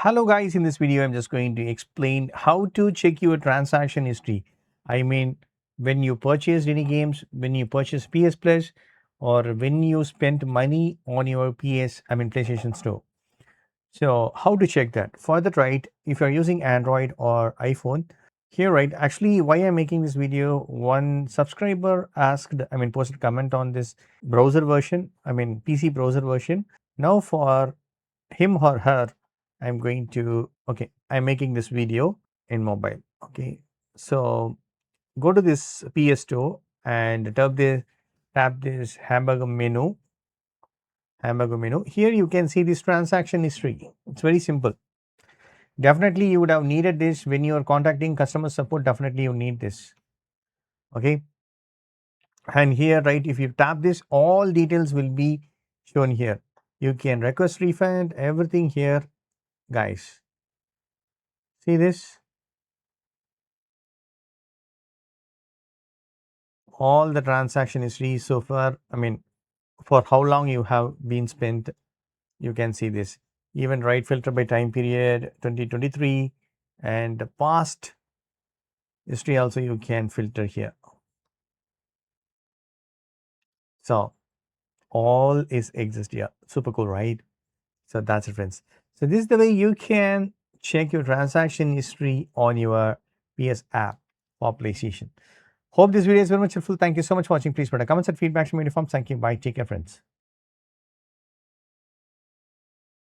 Hello guys, in this video I'm just going to explain how to check your transaction history. I mean, when you purchased any games, when you purchase PS Plus, or when you spent money on your PlayStation Store. So how to check that? For that, right, if you're using Android or iPhone, here, right, actually why I'm making this video, one subscriber asked, posted comment on this browser version, PC browser version. Now for him or her, I'm making this video in mobile. Okay, so go to this PS Store and tap this hamburger menu. Here you can see this transaction history. It's very simple. Definitely you would have needed this when you are contacting customer support. Definitely you need this. Okay, and here, right, if you tap this, all details will be shown here. You can request refund, everything here, guys. See this? All the transaction history so far. For how long you have been spent, you can see this. Even right filter by time period 2023, and the past history also you can filter here. So all is exist here. Super cool, right? So that's it, friends. So this is the way you can check your transaction history on your PS app or PlayStation. Hope this video is very much helpful. Thank you so much for watching. Please put a comments and feedback to me in form. Thank you. Bye. Take care, friends.